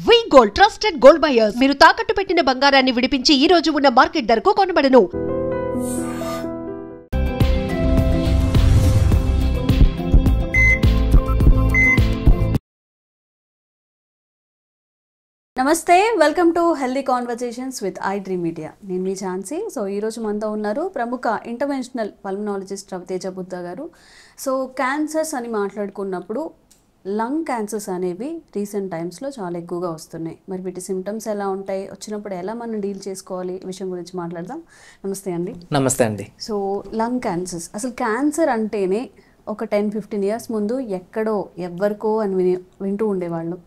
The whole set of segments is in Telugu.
వి గోల్డ్ ట్రస్టెడ్ గోల్డ్ బయర్స్ మీరు తాకట్టు పెట్టిన బంగారాన్ని విడిపించి ఈ రోజు ఉన్న మార్కెట్ ధరకు కొనబడను. నమస్తే, welcome to healthy conversations with I dream media. నేను మీ ఝాన్సీ. సో ఈరోజు మనతో ఉన్నారు ప్రముఖ ఇంటర్వెన్షనల్ పల్మనాలజిస్ట్ రవితేజ బుద్ధ గారు. సో క్యాన్సర్స్ అని మాట్లాడుకున్నప్పుడు లంగ్ క్యాన్సర్స్ అనేవి రీసెంట్ టైమ్స్లో చాలా ఎక్కువగా వస్తున్నాయి. మరి వీటి సిమ్టమ్స్ ఎలా ఉంటాయి, వచ్చినప్పుడు ఎలా మనం డీల్ చేసుకోవాలి, ఈ విషయం గురించి మాట్లాడదాం. నమస్తే అండి. నమస్తే అండి. సో లంగ్ క్యాన్సర్స్, అసలు క్యాన్సర్ అంటేనే ఒక 10-15 ఇయర్స్ ముందు ఎక్కడో ఎవ్వరికో అని వింటూ ఉండేవాళ్ళు.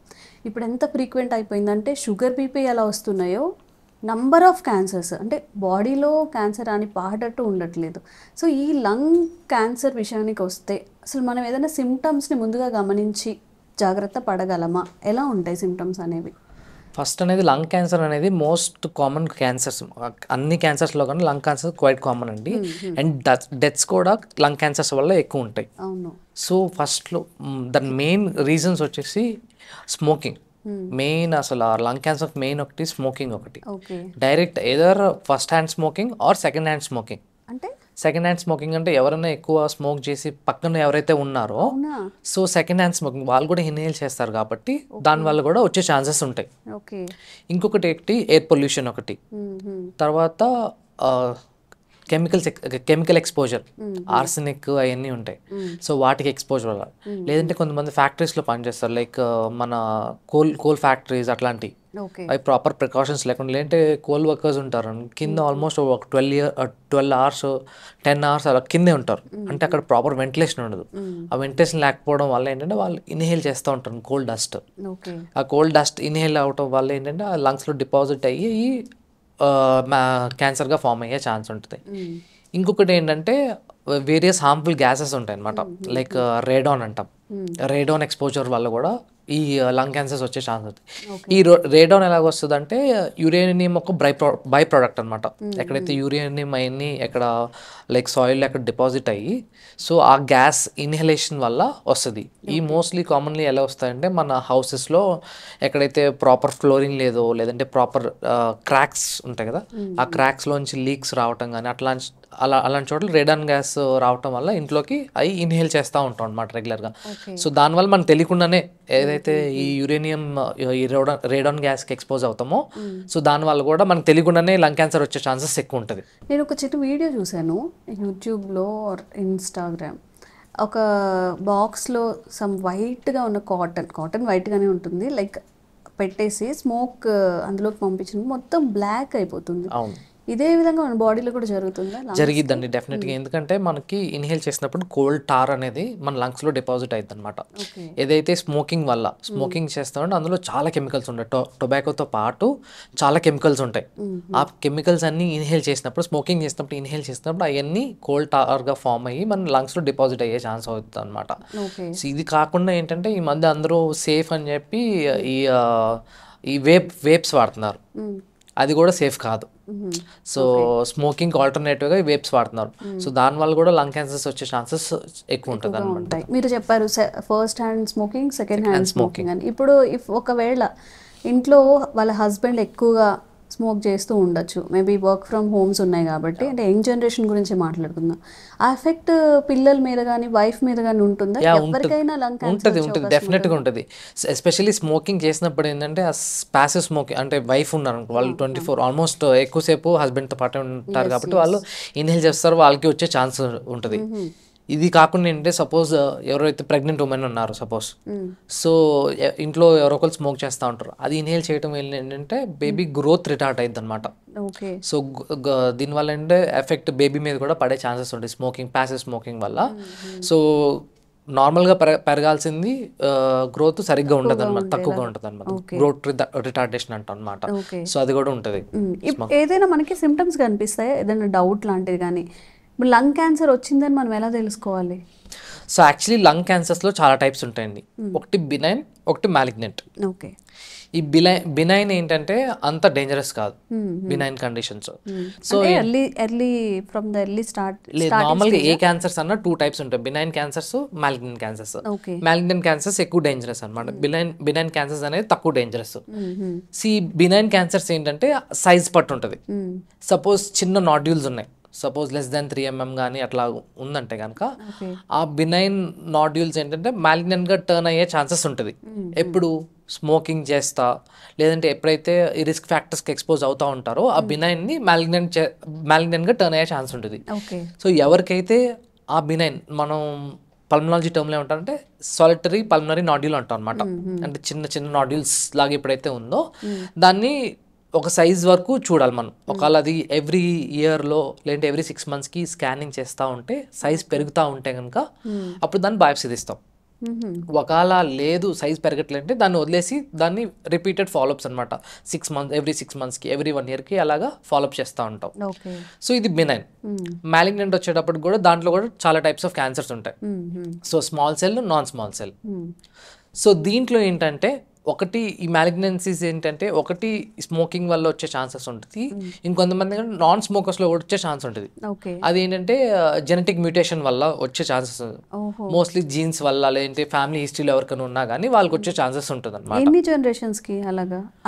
ఇప్పుడు ఎంత ఫ్రీక్వెంట్ అయిపోయిందంటే షుగర్ బీపీ ఎలా వస్తున్నాయో నంబర్ ఆఫ్ క్యాన్సర్స్, అంటే బాడీలో క్యాన్సర్ అని పాడట్టు ఉండట్లేదు. సో ఈ లంగ్ క్యాన్సర్ విషయానికి వస్తే అసలు మనం ఏదైనా సిమ్టమ్స్ని ముందుగా గమనించి జాగ్రత్త పడగలమా? ఎలా ఉంటాయి సిమ్టమ్స్ అనేవి? ఫస్ట్ అనేది లంగ్ క్యాన్సర్ అనేది మోస్ట్ కామన్ క్యాన్సర్స్. అన్ని క్యాన్సర్స్లో కానీ లంగ్ క్యాన్సర్ క్వైట్ కామన్ అండి. అండ్ డెత్స్ కూడా లంగ్ క్యాన్సర్స్ వల్ల ఎక్కువ ఉంటాయి. అవును. సో ఫస్ట్లో దాని మెయిన్ రీజన్స్ వచ్చేసి స్మోకింగ్. మెయిన్ అసలు లంగ్ క్యాన్సర్ మెయిన్ ఒకటి స్మోకింగ్ ఒకటి. Direct either first hand smoking are second hand smoking. అంటే సెకండ్ హ్యాండ్ స్మోకింగ్ అంటే ఎవరైనా ఎక్కువ స్మోక్ చేసి పక్కన ఎవరైతే ఉన్నారో సో సెకండ్ హ్యాండ్ స్మోకింగ్ వాళ్ళు కూడా ఇన్హేల్ చేస్తారు కాబట్టి దానివల్ల కూడా వచ్చే ఛాన్సెస్ ఉంటాయి. ఇంకొకటి ఏంటి, ఎయిర్ పొల్యూషన్ ఒకటి. తర్వాత కెమికల్ ఎక్స్పోజర్, ఆర్సెనిక్ అవన్నీ ఉంటాయి. సో వాటికి ఎక్స్పోజర్ వల్ల, లేదంటే కొంతమంది ఫ్యాక్టరీస్లో పనిచేస్తారు, లైక్ మన కోల్ ఫ్యాక్టరీస్ అట్లాంటివి. అవి ప్రాపర్ ప్రికాషన్స్ లేకుండా, లేదంటే కోల్ వర్కర్స్ ఉంటారు కింద ఆల్మోస్ట్ ఒక 12 hours 10 hours అలా కిందే ఉంటారు. అంటే అక్కడ ప్రాపర్ వెంటిలేషన్ ఉండదు. ఆ వెంటిలేషన్ లేకపోవడం వల్ల ఏంటంటే వాళ్ళు ఇన్హేల్ చేస్తూ ఉంటారు కోల్డ్ డస్ట్. ఆ కోల్డ్ డస్ట్ ఇన్హేల్ అవటం వల్ల ఏంటంటే ఆ లంగ్స్లో డిపాజిట్ అయ్యి క్యాన్సర్గా ఫామ్ అయ్యే ఛాన్స్ ఉంటుంది. ఇంకొకటి ఏంటంటే వేరియస్ హార్మ్ఫుల్ గ్యాసెస్ ఉంటాయి అన్నమాట, లైక్ రేడాన్ అంటాం. రేడాన్ ఎక్స్పోజర్ వల్ల కూడా ఈ లంగ్ క్యాన్సర్స్ వచ్చే ఛాన్స్ ఉంటుంది. ఈ రేడాన్ ఎలాగ వస్తుంది అంటే యురేనియం ఒక బై ప్రోడక్ట్ అనమాట. ఎక్కడైతే యురేనియం అవన్నీ ఎక్కడ లైక్ సాయిల్ ఎక్కడ డిపాజిట్ అయ్యి సో ఆ గ్యాస్ ఇన్హలేషన్ వల్ల వస్తుంది. ఈ మోస్ట్లీ కామన్లీ ఎలా వస్తాయంటే మన హౌసెస్లో ఎక్కడైతే ప్రాపర్ ఫ్లోరింగ్ లేదో, లేదంటే ప్రాపర్ క్రాక్స్ ఉంటాయి కదా, ఆ క్రాక్స్లోంచి లీక్స్ రావటం కానీ అలాంటి చోట్ల రేడాన్ గ్యాస్ రావటం వల్ల ఇంట్లోకి అవి ఇన్హేల్ చేస్తూ ఉంటాం అనమాట రెగ్యులర్గా. సో దానివల్ల మనకు తెలియకుండానే ఏదైతే ఈ యురేనియం ఈ రేడాన్ గ్యాస్కి ఎక్స్పోజ్ అవుతామో సో దానివల్ల కూడా మనకు తెలియకుండానే లంగ్ క్యాన్సర్ వచ్చే ఛాన్సెస్ ఎక్కువ ఉంటుంది. నేను ఒక చిన్న వీడియో చూశాను యూట్యూబ్లో ఇన్స్టాగ్రామ్. ఒక బాక్స్లో సమ్ వైట్గా ఉన్న కాటన్ వైట్గానే ఉంటుంది, లైక్ పెట్టేసి స్మోక్ అందులోకి పంపించిన మొత్తం బ్లాక్ అయిపోతుంది. అవును, ఇదే విధంగా మన బాడీలో కూడా జరుగుతుందా? జరిగిద్దండి డెఫినెట్గా. ఎందుకంటే మనకి ఇన్హేల్ చేసినప్పుడు కోల్డ్ టార్ అనేది మన లంగ్స్లో డిపాజిట్ అవుతుంది అనమాట. ఏదైతే స్మోకింగ్ చేస్తామంటే అందులో చాలా కెమికల్స్ ఉంటాయి. టొబాకోతో పాటు చాలా కెమికల్స్ ఉంటాయి. ఆ కెమికల్స్ అన్ని ఇన్హేల్ చేసినప్పుడు, స్మోకింగ్ చేసినప్పుడు ఇన్హేల్ చేసినప్పుడు అవన్నీ కోల్డ్ టార్గా ఫామ్ అయ్యి మన లంగ్స్లో డిపాజిట్ అయ్యే ఛాన్స్ అవుతుంది అనమాట. సో ఇది కాకుండా ఏంటంటే ఈ మధ్య అందరూ సేఫ్ అని చెప్పి ఈ వేప్స్ వాడుతున్నారు. అది కూడా సేఫ్ కాదు. సో స్మోకింగ్ ఆల్టర్నేటివ్గా వేప్స్ వాడుతున్నారు. సో దానివల్ల కూడా లంగ్ క్యాన్సర్స్ వచ్చే ఛాన్సెస్ ఎక్కువ ఉంటుంది అనమాట. మీరు చెప్పారు first hand smoking, second hand smoking అని. ఇప్పుడు ఒకవేళ ఇంట్లో వాళ్ళ హస్బెండ్ ఎక్కువగా స్మోక్ చేస్తూ ఉండొచ్చు, మేబీ వర్క్ ఫ్రమ్ హోమ్స్ ఉన్నాయి కాబట్టి, అంటే యంగ్ జనరేషన్ గురించి మాట్లాడుకుందాం. ఆ ఎఫెక్ట్ పిల్లల మీద కానీ వైఫ్ మీద కానీ ఉంటుందా? ఎవరికైనా లంగ్ క్యాన్సర్ ఉంటుంది, డెఫినెట్గా ఉంటుంది. ఎస్పెషల్లీ స్మోకింగ్ చేసినప్పుడు ఏంటంటే ప్యాసివ్ స్మోకింగ్ అంటే వైఫ్ ఉన్నారు వాళ్ళు 24 ఆల్మోస్ట్ ఎక్కువసేపు హస్బెండ్తో పాటు ఉంటారు కాబట్టి వాళ్ళు ఇన్హేల్ చేస్తారు, వాళ్ళకి వచ్చే ఛాన్స్ ఉంటుంది. ఇది కాకుండా ఏంటంటే సపోజ్ ఎవరైతే ప్రెగ్నెంట్ ఉమెన్ ఉన్నారు సపోజ్, సో ఇంట్లో ఎవరో ఒకరు స్మోక్ చేస్తూ ఉంటారు, అది ఇన్హేల్ చేయడం ఏంటంటే బేబీ గ్రోత్ రిటార్డ్ అయింది అనమాట. సో దీనివల్ల ఏంటంటే ఎఫెక్ట్ బేబీ మీద కూడా పడే ఛాన్సెస్ ఉంటాయి స్మోకింగ్, ప్యాసివ్ స్మోకింగ్ వల్ల. సో నార్మల్గా పెరగాల్సింది గ్రోత్ సరిగ్గా ఉండదు అనమాట, తక్కువగా ఉంటుంది అనమాట. గ్రోత్ రిటార్డేషన్ అంటాం అనమాట. సో అది కూడా ఉంటుంది. ఏదైనా మనకి సిమ్టమ్స్ కనిపిస్తాయా, ఏదైనా డౌట్ లాంటిది కానీ? లంగ్ క్యాన్సర్ వచ్చిందని మనం ఎలా తెలుసుకోవాలి? సో యాక్చువల్లీ లంగ్ క్యాన్సర్స్లో చాలా టైప్స్ ఉంటాయండి. ఒకటి బినైన్, ఒకటి మ్యాలిగ్నెంట్. ఓకే. ఈ బినైన్ ఏంటంటే అంత డేంజరస్ కాదు, benign conditions. So early from the early start లేదు, నార్మల్గా ఏ క్యాన్సర్స్ అన్న 2 టైప్స్ ఉంటాయి, benign cancers, malignant cancers. Malignant cancers ఎక్కువ డేంజరస్ అనమాట, బినైన్ క్యాన్సర్స్ అనేది తక్కువ డేంజరస్. బినైన్ క్యాన్సర్స్ ఏంటంటే సైజ్ పట్టు ఉంటుంది. సపోజ్ చిన్న నాడ్యూల్స్ ఉన్నాయి, సపోజ్ లెస్ దాన్ 3 mm కానీ అట్లా ఉందంటే కనుక ఆ బినైన్ నాడ్యూల్స్ ఏంటంటే మ్యాలిగ్నెంట్గా టర్న్ అయ్యే ఛాన్సెస్ ఉంటుంది. ఎప్పుడు స్మోకింగ్ చేస్తా, లేదంటే ఎప్పుడైతే ఈ రిస్క్ ఫ్యాక్టర్స్కి ఎక్స్పోజ్ అవుతూ ఉంటారో ఆ బినైన్ని మ్యాలిగ్నెంట్గా టర్న్ అయ్యే ఛాన్స్ ఉంటుంది. సో ఎవరికైతే ఆ బినైన్, మనం పల్మనాలజీ టర్మ్లో ఏమంటారంటే సాలిటరీ పల్మనరీ నాడ్యూల్ అంటాం అనమాట. అంటే చిన్న చిన్న నాడ్యూల్స్ లాగా ఎప్పుడైతే ఉందో దాన్ని ఒక సైజ్ వరకు చూడాలి మనం. ఒకవేళ అది ఎవ్రీ ఇయర్లో లేదంటే ఎవ్రీ 6 monthsకి స్కానింగ్ చేస్తూ ఉంటే సైజ్ పెరుగుతూ ఉంటే కనుక అప్పుడు దాన్ని బయాప్సీ తీస్తాం. ఒకవేళ లేదు సైజ్ పెరగట్లేదంటే దాన్ని వదిలేసి దాన్ని రిపీటెడ్ ఫాలోఅప్స్ అనమాట, 6 months, ఎవ్రీ 6 monthsకి, ఎవ్రీ 1 yearకి అలాగా ఫాలోఅప్ చేస్తూ ఉంటాం. సో ఇది బినైన్. మ్యాలిగ్నెంట్ వచ్చేటప్పుడు కూడా దాంట్లో కూడా చాలా టైప్స్ ఆఫ్ క్యాన్సర్స్ ఉంటాయి. So small cell, non small cell. So దీంట్లో ఏంటంటే ఒకటి ఈ మ్యాలిగ్నెన్సీస్ ఏంటంటే ఒకటి స్మోకింగ్ వల్ల వచ్చే ఛాన్సెస్ ఉంటుంది, ఇంకొంతమంది నాన్ స్మోకర్స్లో కూడా వచ్చే ఛాన్స్ ఉంటుంది. అది ఏంటంటే జెనెటిక్ మ్యూటేషన్ వల్ల వచ్చే ఛాన్సెస్, మోస్ట్లీ జీన్స్ వల్ల లేదంటే ఫ్యామిలీ హిస్టరీలో ఎవరికైనా ఉన్నా కానీ వాళ్ళకి వచ్చే ఛాన్సెస్ ఉంటుంది అనమాట. ఎన్ని జనరేషన్స్కి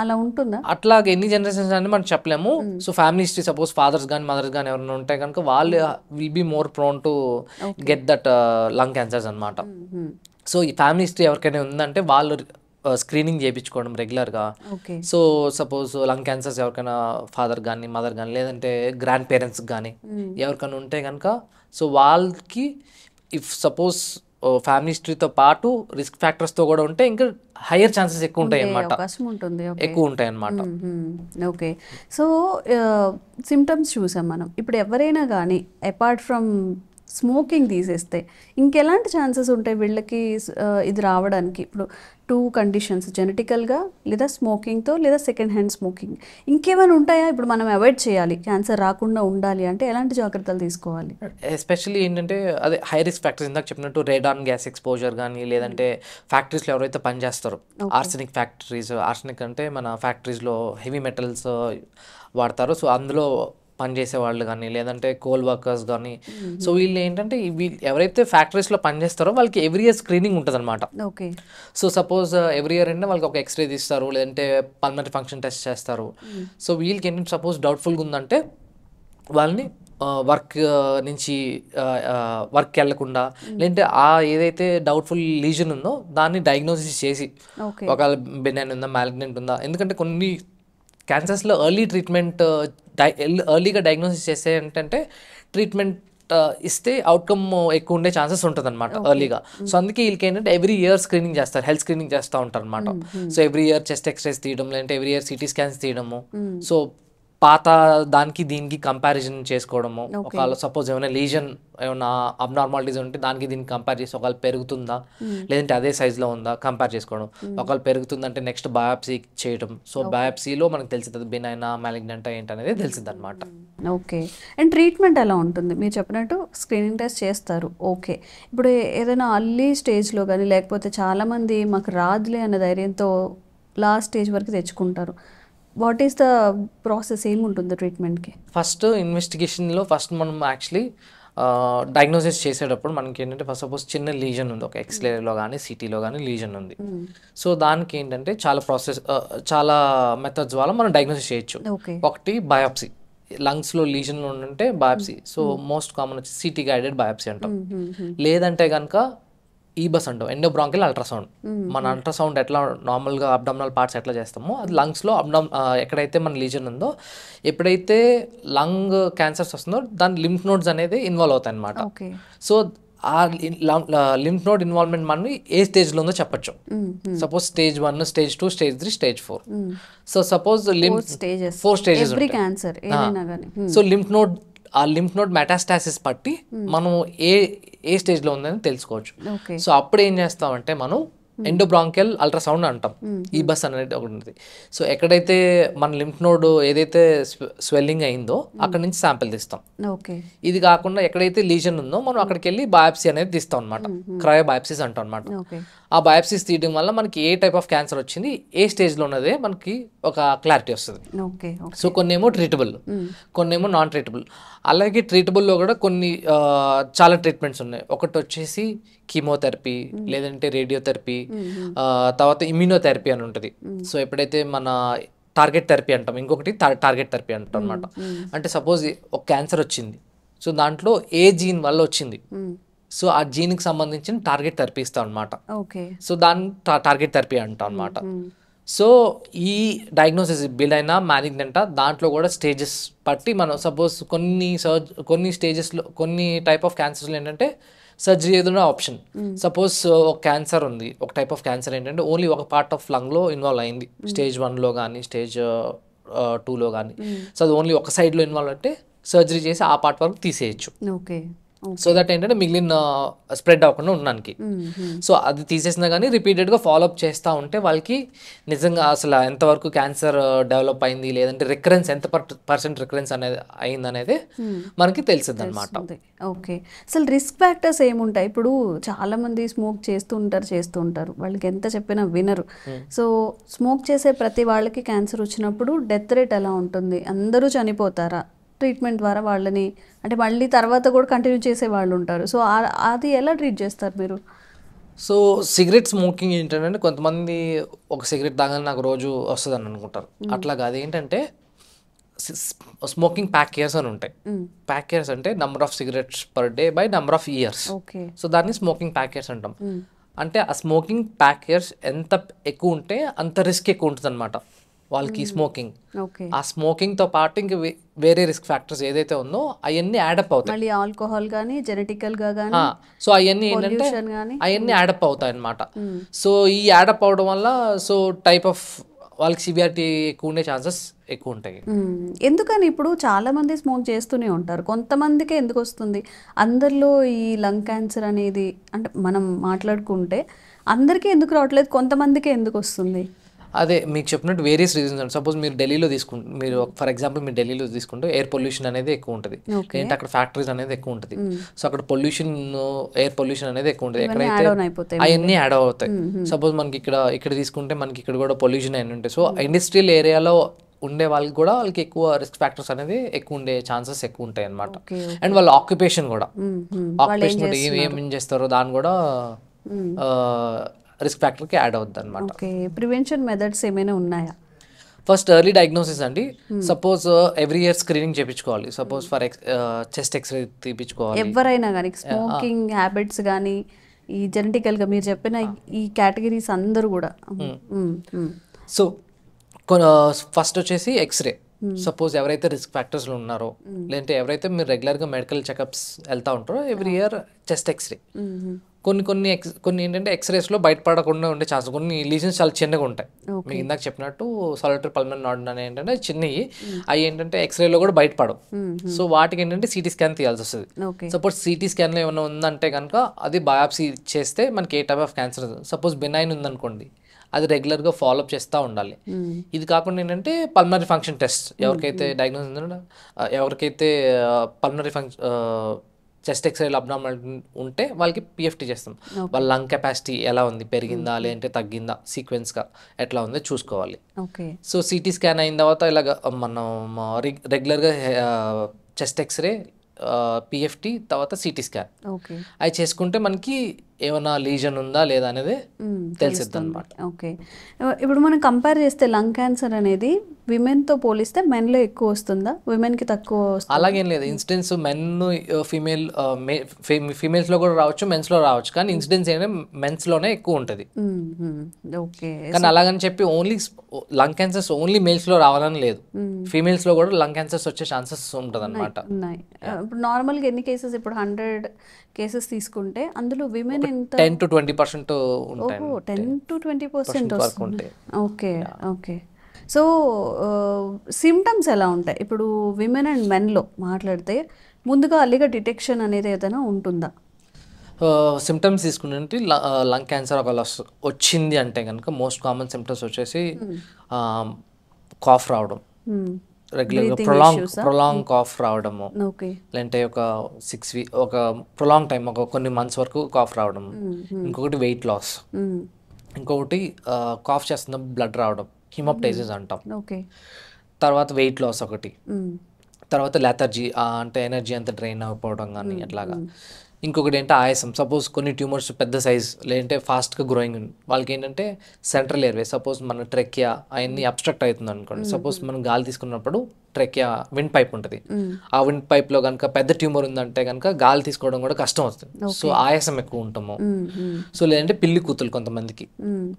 అలా ఉంటుందా? అట్లాగే ఎన్ని జనరేషన్స్ అని మనం చెప్పలేము. So family history suppose fathers కానీ మదర్స్ కానీ ఎవరైనా ఉంటే కనుక వాళ్ళు will be more prone to get that lung cancers అనమాట. సో ఈ ఫ్యామిలీ హిస్టరీ ఎవరికైనా ఉందంటే వాళ్ళు స్క్రీనింగ్ చేయించుకోవడం రెగ్యులర్గా. సో సపోజ్ లంగ్ క్యాన్సర్స్ ఎవరికైనా ఫాదర్ కానీ మదర్ కానీ లేదంటే గ్రాండ్ పేరెంట్స్కి కానీ ఎవరికైనా ఉంటే కనుక సో వాళ్ళకి ఇఫ్ సపోజ్ ఫ్యామిలీ హిస్టరీతో పాటు రిస్క్ ఫ్యాక్టర్స్తో కూడా ఉంటే ఇంకా హయ్యర్ ఛాన్సెస్ ఎక్కువ ఉంటాయి అన్నమాట, ఎక్కువ ఉంటాయి అన్నమాట. ఓకే. సో సిమ్టమ్స్ చూసాం మనం. ఇప్పుడు ఎవరైనా కానీ అపార్ట్ ఫ్రమ్ స్మోకింగ్ తీసేస్తే ఇంకెలాంటి ఛాన్సెస్ ఉంటాయి వీళ్ళకి ఇది రావడానికి? ఇప్పుడు 2 కండిషన్స్, జెనెటికల్గా లేదా స్మోకింగ్తో లేదా సెకండ్ హ్యాండ్ స్మోకింగ్, ఇంకేమైనా ఉంటాయా? ఇప్పుడు మనం అవాయిడ్ చేయాలి, క్యాన్సర్ రాకుండా ఉండాలి అంటే ఎలాంటి జాగ్రత్తలు తీసుకోవాలి? ఎస్పెషల్లీ ఏంటంటే అదే హై రిస్క్ ఫ్యాక్టర్స్ ఇందాక చెప్పినట్టు రేడాన్ గ్యాస్ ఎక్స్పోజర్ కానీ లేదంటే ఫ్యాక్టరీస్లో ఎవరైతే పనిచేస్తారో ఆర్సెనిక్ ఫ్యాక్టరీస్, ఆర్సెనిక్ అంటే మన ఫ్యాక్టరీస్లో హెవీ మెటల్స్ వాడతారు, సో అందులో పనిచేసే వాళ్ళు కానీ లేదంటే కోల్ వర్కర్స్ కానీ, సో వీళ్ళు ఏంటంటే ఎవరైతే ఫ్యాక్టరీస్లో పనిచేస్తారో వాళ్ళకి ఎవ్రీ ఇయర్ స్క్రీనింగ్ ఉంటుంది అనమాట. సో సపోజ్ ఎవ్రీ ఇయర్ అంటే వాళ్ళకి ఒక ఎక్స్రే తీస్తారు లేదంటే పల్మనరీ ఫంక్షన్ టెస్ట్ చేస్తారు. సో వీళ్ళకి ఏంటంటే సపోజ్ డౌట్ఫుల్గా ఉందంటే వాళ్ళని వర్క్ నుంచి వర్క్కి వెళ్ళకుండా లేదంటే ఆ ఏదైతే డౌట్ఫుల్ లీజన్ ఉందో దాన్ని డయాగ్నోసిస్ చేసి ఒకవేళ బెనైన్ ఉందా మ్యాలిగ్నెంట్ ఉందా, ఎందుకంటే కొన్ని క్యాన్సర్స్లో ఎర్లీగా డయాగ్నోసిస్ చేస్తే ఏంటంటే ట్రీట్మెంట్ ఇస్తే అవుట్కమ్ ఎక్కువ ఉండే ఛాన్సెస్ ఉంటుంది అనమాట ఎర్లీగా. సో అందుకే వీళ్ళకి ఏంటంటే ఎవ్రీ ఇయర్ స్క్రీనింగ్ చేస్తారు, హెల్త్ స్క్రీనింగ్ చేస్తూ ఉంటారు అనమాట. So every year chest X-rays తీయడం లేదంటే ఎవ్రీ ఇయర్ సిటీ స్కాన్స్ తీయడము, సో పాత దానికి దీనికి కంపారిజన్ చేసుకోవడము. ఒకవేళ సపోజ్ ఏమైనా లీజన్ ఏమైనా అబ్నార్మాలిటీస్ ఉంటే దానికి దీనికి కంపేర్ చేసి ఒకవేళ పెరుగుతుందా లేదంటే అదే సైజులో ఉందా కంపేర్ చేసుకోవడం. ఒకవేళ పెరుగుతుందంటే నెక్స్ట్ బయాప్సీ చేయడం. సో బయాప్సీలో మనకు తెలిసింది బినైనా మ్యాలిగ్నెంట్ ఏంటనేది తెలిసింది అనమాట. ఓకే. అండ్ ట్రీట్మెంట్ ఎలా ఉంటుంది? మీరు చెప్పినట్టు స్క్రీనింగ్ టెస్ట్ చేస్తారు, ఓకే. ఇప్పుడు ఏదైనా అర్లీ స్టేజ్లో కానీ లేకపోతే చాలామంది మాకు రాదులే అన్న ధైర్యంతో లాస్ట్ స్టేజ్ వరకు తెచ్చుకుంటారు, వాట్ ఈస్ ద ప్రాసెస్? ఏముంటుంది ట్రీట్మెంట్కి? ఫస్ట్ ఇన్వెస్టిగేషన్లో ఫస్ట్ మనం యాక్చువల్లీ డయాగ్నోసిస్ చేసేటప్పుడు మనకి ఏంటంటే ఫస్ట్ సపోజ్ చిన్న లీజన్ ఉంది, ఒక ఎక్స్రేలో కానీ సిటీలో కానీ లీజన్ ఉంది. సో దానికి ఏంటంటే చాలా మెథడ్స్ వల్ల మనం డయాగ్నోసిస్ చేయొచ్చు. ఒకటి బయాప్సీ, లంగ్స్లో లీజన్ ఉంటే బయాప్సీ. సో మోస్ట్ కామన్ వచ్చి సిటీ గైడెడ్ బయాప్సీ అంటాం. లేదంటే కనుక ఈబస్ అంటాం, ఎండోబ్రాంకిల్ అల్ట్రాసౌండ్. మన అల్ట్రాసౌండ్ ఎట్లా నార్మల్గా అబ్డామినల్ పార్ట్స్ ఎట్లా చేస్తామో అది లంగ్స్లో ఎక్కడైతే మన లీజన్ ఉందో ఎప్పుడైతే లంగ్ క్యాన్సర్స్ వస్తుందో దాని లింఫ్ నోడ్స్ అనేది ఇన్వాల్వ్ అవుతాయి అనమాట. సో ఆ లింఫ్ నోడ్ ఇన్వాల్వ్మెంట్ మనం ఏ స్టేజ్లో ఉందో చెప్పచ్చు. Suppose stage 1, stage 2, stage 3, stage 4. So suppose 4 stages ఉంటాయి. సో ఆ లింఫ్ నోడ్ మెటాస్టాసిస్ పట్టి మనం ఏ స్టేజ్లో ఉందని తెలుసుకోవచ్చు. సో అప్పుడు ఏం చేస్తామంటే మనం ఎండోబ్రాంకియల్ అల్ట్రాసౌండ్ అంటాం. ఈ బస్ అనేది ఒకటి ఉంది. సో ఎక్కడైతే మన లింఫ్ నోడ్ ఏదైతే స్వెల్లింగ్ అయిందో అక్కడ నుంచి శాంపిల్ తీస్తాం. ఇది కాకుండా ఎక్కడైతే లీజన్ ఉందో మనం అక్కడికి వెళ్ళి బయాప్సీ అనేది తీస్తాం అనమాట. క్రయో బయాప్సీస్ అంటాం అనమాట. ఆ బయాప్సీస్ తీయడం వల్ల మనకి ఏ టైప్ ఆఫ్ క్యాన్సర్ వచ్చింది, ఏ స్టేజ్లో ఉన్నదే మనకి ఒక క్లారిటీ వస్తుంది. సో కొన్ని ఏమో ట్రీటబుల్, కొన్ని ఏమో నాన్ ట్రీటబుల్. అలాగే ట్రీటబుల్లో కూడా కొన్ని చాలా ట్రీట్మెంట్స్ ఉన్నాయి. ఒకటి వచ్చేసి కీమోథెరపీ, లేదంటే రేడియోథెరపీ, తర్వాత ఇమ్యూనోథెరపీ అని ఉంటుంది. సో ఎప్పుడైతే మన టార్గెట్ థెరపీ అంటాం, ఇంకొకటి టార్గెట్ థెరపీ అంటాం అనమాట. అంటే సపోజ్ ఒక క్యాన్సర్ వచ్చింది, సో దాంట్లో ఏ జీన్ వల్ల వచ్చింది, సో ఆ జీన్కి సంబంధించిన టార్గెట్ థెరపీ ఇస్తాం అనమాట. సో దాన్ని టార్గెట్ థెరపీ అంటాం అనమాట. సో ఈ డయాగ్నోసిస్ బిల్ అయినా మ్యాలిగ్నెంటా దాంట్లో కూడా స్టేజెస్ బట్టి మనం సపోజ్ కొన్ని స్టేజెస్లో కొన్ని టైప్ ఆఫ్ క్యాన్సర్స్లో ఏంటంటే సర్జరీ ఏదైనా ఆప్షన్. సపోజ్ ఒక క్యాన్సర్ ఉంది, ఒక టైప్ ఆఫ్ క్యాన్సర్ ఏంటంటే ఓన్లీ ఒక పార్ట్ ఆఫ్ లంగ్లో ఇన్వాల్వ్ అయింది, స్టేజ్ 1లో కానీ స్టేజ్ 2లో కానీ. సో అది ఓన్లీ ఒక సైడ్లో ఇన్వాల్వ్ అంటే సర్జరీ చేసి ఆ పార్ట్ వరకు తీసేయచ్చు. సో దట్ ఏంటంటే మిగిలిన స్ప్రెడ్ అవ్వకుండా ఉండడానికి. సో అది తీసేసినా కానీ రిపీటెడ్గా ఫాలోఅప్ చేస్తూ ఉంటే వాళ్ళకి నిజంగా అసలు ఎంతవరకు క్యాన్సర్ డెవలప్ అయింది, లేదంటే రికరెన్స్ ఎంత % రికరెన్స్ అనేది అయింది అనేది మనకి తెలిసింది అనమాట. ఓకే, అసలు రిస్క్ ఫ్యాక్టర్స్ ఏముంటాయి? ఇప్పుడు చాలా మంది స్మోక్ చేస్తూ ఉంటారు, వాళ్ళకి ఎంత చెప్పినా వినరు. సో స్మోక్ చేసే ప్రతి వాళ్ళకి క్యాన్సర్ వచ్చినప్పుడు డెత్ రేట్ ఎలా ఉంటుంది? అందరూ చనిపోతారా ట్రీట్మెంట్ ద్వారా? వాళ్ళని అంటే మళ్ళీ తర్వాత కూడా కంటిన్యూ చేసే వాళ్ళు ఉంటారు. సో అది ఎలా ట్రీట్ చేస్తారు మీరు? సో సిగరెట్ స్మోకింగ్ ఏంటంటే కొంతమంది ఒక సిగరెట్ తాగానే నాకు రోజు వస్తుందని అనుకుంటారు. అట్లా కాదు. ఏంటంటే స్మోకింగ్ ప్యాక్ ఇయర్స్ అని ఉంటాయి. ప్యాక్ ఇయర్స్ అంటే number of cigarettes per day by number of years. So దాన్ని స్మోకింగ్ ప్యాక్ ఇయర్స్ అంటాం. అంటే ఆ స్మోకింగ్ ప్యాక్ ఇయర్స్ ఎంత ఎక్కువ ఉంటే అంత రిస్క్ ఎక్కువ ఉంటుంది అనమాట వాళ్ళకి స్మోకింగ్. ఆ స్మోకింగ్ తో పాటు ఇంక వేరే రిస్క్ ఫ్యాక్టర్స్ ఏదైతే ఉందో అవన్నీ యాడప్ అవుతాయి. మళ్ళీ ఆల్కహాల్ గానీ జెనెటికల్ గా గానీ సో అవన్నీ ఏంటంటే అవన్నీ యాడప్ అవుతాయి అన్నమాట. సో ఈ యాడప్ అవడం వల్ల సో టైప్ ఆఫ్ వాళ్ళకి సివియారిటీ ఎక్కువ ఉండే ఛాన్సెస్ ఎక్కువ ఉంటాయి. ఎందుకని ఇప్పుడు చాలా మంది స్మోక్ చేస్తూనే ఉంటారు, కొంతమందికే ఎందుకు వస్తుంది? అందరిలో ఈ లంగ్ క్యాన్సర్ అనేది అంటే మనం మాట్లాడుకుంటే అందరికీ ఎందుకు రావట్లేదు, కొంతమందికే ఎందుకు వస్తుంది? అదే మీకు చెప్పినట్టు వేరియస్ రీజన్స్ అండి. సపోజ్ మీరు ఢిల్లీలో తీసుకుంటే, మీరు ఫర్ ఎగ్జాంపుల్ మీరు ఢిల్లీలో తీసుకుంటే ఎయిర్ పొల్యూషన్ అనేది ఎక్కువ ఉంటుంది. ఏంటంటే అక్కడ ఫ్యాక్టరీస్ అనేది ఎక్కువ ఉంటుంది. సో అక్కడ పొల్యూషన్, ఎయిర్ పొల్యూషన్ అనేది ఎక్కువ ఉంటుంది. ఎక్కడైతే అవన్నీ యాడ్ అవుతాయి. సపోజ్ మనకి ఇక్కడ తీసుకుంటే మనకి ఇక్కడ కూడా పొల్యూషన్ అయిన ఉంటాయి. సో ఇండస్ట్రియల్ ఏరియాలో ఉండే వాళ్ళకి కూడా వాళ్ళకి ఎక్కువ రిస్క్ ఫ్యాక్టర్స్ అనేది ఎక్కువ ఉండే ఛాన్సెస్ ఎక్కువ ఉంటాయి అన్నమాట. అండ్ వాళ్ళ ఆక్యుపేషన్ కూడా ఏం చేస్తారో దాన్ని కూడా రిస్క్ ఫ్యాక్టర్కి యాడ్ అవుద్ది అనమాట. ప్రివెన్షన్ మెథడ్స్ ఏమైనా ఉన్నాయా? ఫస్ట్ ఎర్లీ డయాగ్నోసిస్ అండి. సపోజ్ ఎవ్రీ ఇయర్ స్క్రీనింగ్ చేయించుకోవాలి. సపోజ్ ఫర్ చెస్ట్ ఎక్స్రే తీపించుకోవాలి. ఎవరైనా కానీ స్మోకింగ్ హ్యాబిట్స్ కానీ ఈ జెనెటికల్గా మీరు చెప్పిన ఈ కేటగిరీస్ అందరూ కూడా. సో ఫస్ట్ వచ్చేసి ఎక్స్రే. సపోజ్ ఎవరైతే రిస్క్ ఫ్యాక్టర్స్లో ఉన్నారో, లేదంటే ఎవరైతే మీరు రెగ్యులర్గా మెడికల్ చెకప్స్ వెళ్తూ ఉంటారో ఎవ్రీ ఇయర్ చెస్ట్ ఎక్స్రే. కొన్ని ఏంటంటే ఎక్స్రేస్లో బయటపడకుండా ఉండే ఛాన్స్. కొన్ని లీజన్స్ చాలా చిన్నగా ఉంటాయి. మీకు ఇందాక చెప్పినట్టు సాలిటరీ పల్మనరీ నాడ్ అని ఏంటంటే చిన్నవి, అవి ఏంటంటే ఎక్స్రేలో కూడా బయటపడవు. సో వాటికి ఏంటంటే సిటీ స్కాన్ తీయాల్సి వస్తుంది. సపోజ్ సిటీ స్కాన్లో ఏమైనా ఉందంటే కనుక అది బయాప్సీ చేస్తే మనకి ఏ type of cancer, suppose benign ఉందనుకోండి, అది రెగ్యులర్గా ఫాలోఅప్ చేస్తూ ఉండాలి. ఇది కాకుండా ఏంటంటే పల్మనరీ ఫంక్షన్ టెస్ట్, ఎవరికైతే డయాగ్నోస్ ఉందో, ఎవరికైతే పల్మనరీ చెస్ట్ ఎక్స్రేలు అబ్నార్మల్ ఉంటే వాళ్ళకి పిఎఫ్టీ చేస్తాం. వాళ్ళ లంగ్ కెపాసిటీ ఎలా ఉంది, పెరిగిందా లేదంటే తగ్గిందా, సీక్వెన్స్గా ఎట్లా ఉందో చూసుకోవాలి. సో సిటీ స్కాన్ అయిన తర్వాత ఇలాగ మనం రెగ్యులర్గా చెస్ట్ ఎక్స్రే, పిఎఫ్టీ, తర్వాత సిటీ స్కాన్ అవి చేసుకుంటే మనకి ఏమైనా లీజన్ ఉందా లేదా అనేది తెలిసిద్ది అనమాట. ఓకే, ఇప్పుడు మనం కంపేర్ చేస్తే లంగ్ క్యాన్సర్ అనేది విమెన్తో పోలిస్తే మెన్లో ఎక్కువ వస్తుందా, విమెన్కి తక్కువ వస్తుందా? అలాగేం లేదు. ఇన్సిడెన్స్ మెన్ ఫీమేల్స్లో కూడా రావచ్చు, మెన్స్లో రావచ్చు. కానీ ఇన్సిడెన్స్ ఏంటంటే మెన్స్లోనే ఎక్కువ ఉంటుంది. ఓకే, కానీ అలాగని చెప్పి ఓన్లీ లంగ్ క్యాన్సర్స్ ఓన్లీ మేల్స్లో రావాలని లేదు. ఫీమేల్స్లో కూడా లంగ్ క్యాన్సర్స్ వచ్చే ఛాన్సెస్ ఉంటుంది అనమాట. ఇప్పుడు నార్మల్గా ఎన్ని కేసెస్, ఇప్పుడు 100 కేసెస్ తీసుకుంటే అందులో విమెన్ ఎంత? 10 to 20% ఉంటాయి. 10 to 20% వస్తుంది. Okay okay. సో సిమ్టమ్స్ ఎలా ఉంటాయి ఇప్పుడు విమెన్ అండ్ మెన్లో మాట్లాడితే? ముందుగా అల్లిగా డిటెక్షన్ అనేది ఏదైనా ఉంటుందా? సిమ్టమ్స్ తీసుకుంటే లంగ్ క్యాన్సర్ ఒకవేళ వచ్చింది అంటే కనుక మోస్ట్ కామన్ సిమ్టమ్స్ వచ్చేసి కాఫ్ రావడం, రెగ్యులర్గా ప్రొలాంగ్ కాఫ్ రావడము, లేదంటే ఒక 6 weeks ఒక ప్రొలాంగ్ టైం ఒక కొన్ని మంత్స్ వరకు కాఫ్ రావడం, ఇంకొకటి వెయిట్ లాస్, ఇంకొకటి కాఫ్ చేస్తున్న బ్లడ్ రావడం, హిమోప్టైసిస్ అంటాం, తర్వాత వెయిట్ లాస్ ఒకటి, తర్వాత లెథర్జీ అంటే ఎనర్జీ అంతా డ్రైన్ అయిపోవడం కానీ అట్లాగా. ఇంకొకటి ఏంటంటే ఆయాసం. సపోజ్ కొన్ని ట్యూమర్స్ పెద్ద సైజ్ లేదంటే ఫాస్ట్గా గ్రోయింగ్ వాళ్ళకి ఏంటంటే సెంట్రల్ ఎయిర్వే, సపోజ్ మన ట్రెక్యా అవన్నీ అబ్స్ట్రక్ట్ అవుతుంది అనుకోండి. సపోజ్ మనం గాలి తీసుకున్నప్పుడు ట్రెక్యా విండ్ పైప్ ఉంటుంది, ఆ విండ్ పైప్లో కనుక పెద్ద ట్యూమర్ ఉందంటే కనుక గాలి తీసుకోవడం కూడా కష్టం వస్తుంది. సో ఆయాసం ఎక్కువ ఉంటాము. సో లేదంటే పిల్లి కూతులు, కొంతమందికి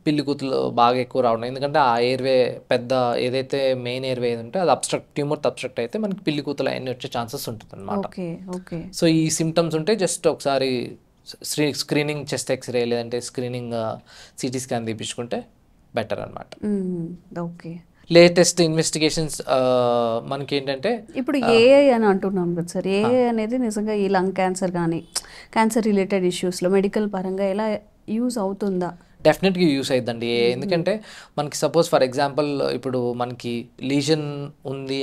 పిల్లి కూతులు బాగా ఎక్కువ రావడం, ఎందుకంటే ఆ ఎయిర్వే పెద్ద ఏదైతే మెయిన్ ఎయిర్వే ఉంటే అది ట్యూమర్ అబ్స్ట్రక్ట్ అయితే మనకి పిల్లి కూతులు అవన్నీ వచ్చే ఛాన్సెస్ ఉంటుంది అనమాట. సో ఈ సిమ్టమ్స్ ఉంటే జస్ట్ ఒకసారి స్క్రీనింగ్ చెస్ట్ ఎక్స్రే లేదంటే స్క్రీనింగ్ సిటీ స్కాన్ తీపించుకుంటే బెటర్ అనమాట. ఓకే. లేటెస్ట్ ఇన్వెస్టిగేషన్స్ మనకి ఏంటంటే ఇప్పుడు ఏఐ అని అంటున్నాం కదా సార్, ఏఐ అనేది నిజంగా ఈ లంగ్ క్యాన్సర్ కానీ క్యాన్సర్ రిలేటెడ్ ఇష్యూస్లో మెడికల్ పరంగా ఎలా యూజ్ అవుతుందా? డెఫినెట్గా యూస్ అవుతుందండి. ఎందుకంటే మనకి సపోజ్ ఫర్ ఎగ్జాంపుల్ ఇప్పుడు మనకి లీజన్ ఉంది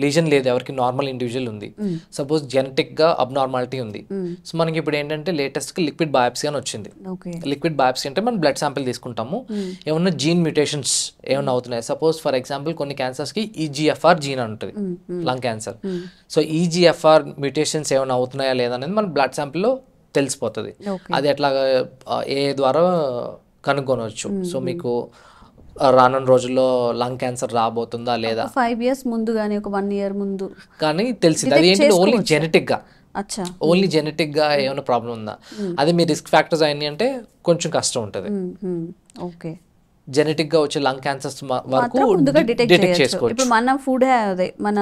లీజన్ లేదు ఎవరికి, నార్మల్ ఇండివిజువల్ ఉంది, సపోజ్ జెనెటిక్గా అబ్నార్మాలిటీ ఉంది. సో మనకి ఇప్పుడు ఏంటంటే లేటెస్ట్గా లిక్విడ్ బయాప్సీ అని వచ్చింది. లిక్విడ్ బయాప్సీ అంటే మనం బ్లడ్ శాంపిల్ తీసుకుంటాము, ఏమన్నా జీన్ మ్యూటేషన్స్ ఏమన్నా అవుతున్నాయి. సపోజ్ ఫర్ ఎగ్జాంపుల్ కొన్ని క్యాన్సర్స్కి ఈజీఎఫ్ఆర్ జీన్ అని ఉంటుంది lung cancer. So EGFR mutations ఏమైనా అవుతున్నాయా లేదా అనేది మన బ్లడ్ శాంపిల్లో తెలిసిపోతుంది. అది ఎట్లాగా ఏ ద్వారా కనుక్కొనవచ్చు. సో మీకు రానున్న రోజుల్లో లంగ్ క్యాన్సర్ రాబోతుందా లేదా 5 years ముందు కానీ ఒక 1 year ముందు కానీ తెలిసింది. అది ఏంటంటే ఓన్లీ జెనెటిక్గా, ఓన్లీ జెనెటిక్గా ఏమైనా ప్రాబ్లం ఉందా, అది మీ రిస్క్ ఫ్యాక్టర్స్ అయినాయి అంటే కొంచెం కష్టం ఉంటుంది. ఓకే. జెనెటిక్గా వచ్చే లంగ్ క్యాన్సర్స్ వరకు డిటెక్ట్ చేసుకోవచ్చు. ఇప్పుడు మన ఫుడ్ అదే మన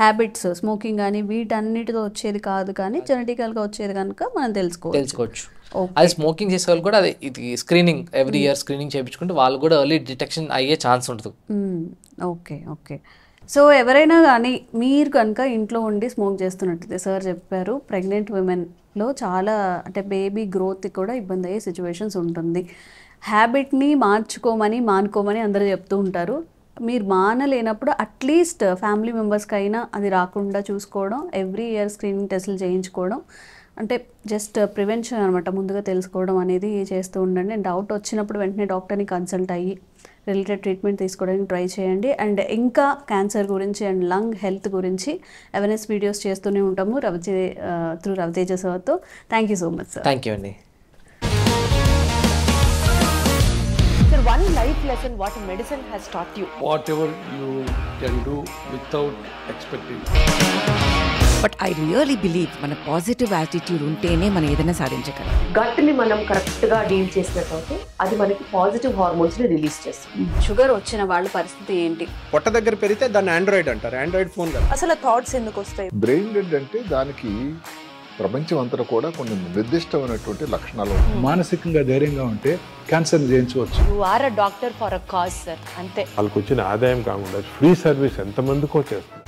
హ్యాబిట్స్ స్మోకింగ్ కానీ వీటన్నిటితో వచ్చేది కాదు, కానీ జెనెటికల్గా వచ్చేది కనుక మనం తెలుసుకోవచ్చు. అది స్మోకింగ్ చేసే వాళ్ళు కూడా అదే ఇది స్క్రీనింగ్ ఎవ్రీ ఇయర్ స్క్రీనింగ్ చేయించుకుంటే వాళ్ళు కూడా ఎర్లీ డిటెక్షన్ అయ్యే ఛాన్స్ ఉంటుంది. ఓకే. సో ఎవరైనా కానీ మీరు కనుక ఇంట్లో ఉండి స్మోక్ చేస్తున్నట్లయితే, సార్ చెప్పారు ప్రెగ్నెంట్ విమెన్లో చాలా అంటే బేబీ గ్రోత్ కూడా ఇబ్బంది అయ్యే సిచ్యువేషన్స్ ఉంటుంది. హ్యాబిట్ని మానుకోమని అందరూ చెప్తూ ఉంటారు. మీరు మానలేనప్పుడు అట్లీస్ట్ ఫ్యామిలీ మెంబర్స్కి అయినా అది రాకుండా చూసుకోవడం, ఎవ్రీ ఇయర్ స్క్రీనింగ్ టెస్టులు చేయించుకోవడం, అంటే జస్ట్ ప్రివెన్షన్ అనమాట, ముందుగా తెలుసుకోవడం అనేది చేస్తూ ఉండండి. అండ్ డౌట్ వచ్చినప్పుడు వెంటనే డాక్టర్ని కన్సల్ట్ అయ్యి రిలేటెడ్ ట్రీట్మెంట్ తీసుకోవడానికి ట్రై చేయండి. అండ్ ఇంకా క్యాన్సర్ గురించి అండ్ లంగ్ హెల్త్ గురించి అవేర్నెస్ వీడియోస్ చేస్తూనే ఉంటాము రవితేజ సార్తో. Thank you so much sir. Thank you అండి. One life lesson what medicine has taught you. Whatever you can do without expecting. But I really believe మన పాజిటివ్ యాటిట్యూడ్ ఉంటేనే మనం ఏదైనా సాధించగలం. గట్ ని మనం కరెక్ట్ గా డీల్ చేసినట్లయితే అది మనకి పాజిటివ్ హార్మోన్స్ ని రిలీజ్ చేస్తుంది. షుగర్ వచ్చిన వాళ్ళ పరిస్థితి ఏంటి? పొట్ట దగ్గర పెరిగితే దాన్ని ఆండ్రాయిడ్ అంటారు, ఆండ్రాయిడ్ ఫోన్ కదా. అసలు థాట్స్ ఎందుకు వస్తాయి? బ్రెయిన్ డెడ్ అంటే దానికి ప్రపంచం అంతా కూడా కొన్ని నిర్దిష్టమైనటువంటి లక్షణాలు. మానసికంగా ధైర్యంగా ఉంటే క్యాన్సర్ జయించవచ్చు. You are a doctor for a cause sir, అంతే. వాళ్ళకి వచ్చిన ఆదాయం కాకుండా ఫ్రీ సర్వీస్ ఎంతమందికో చేస్తారు.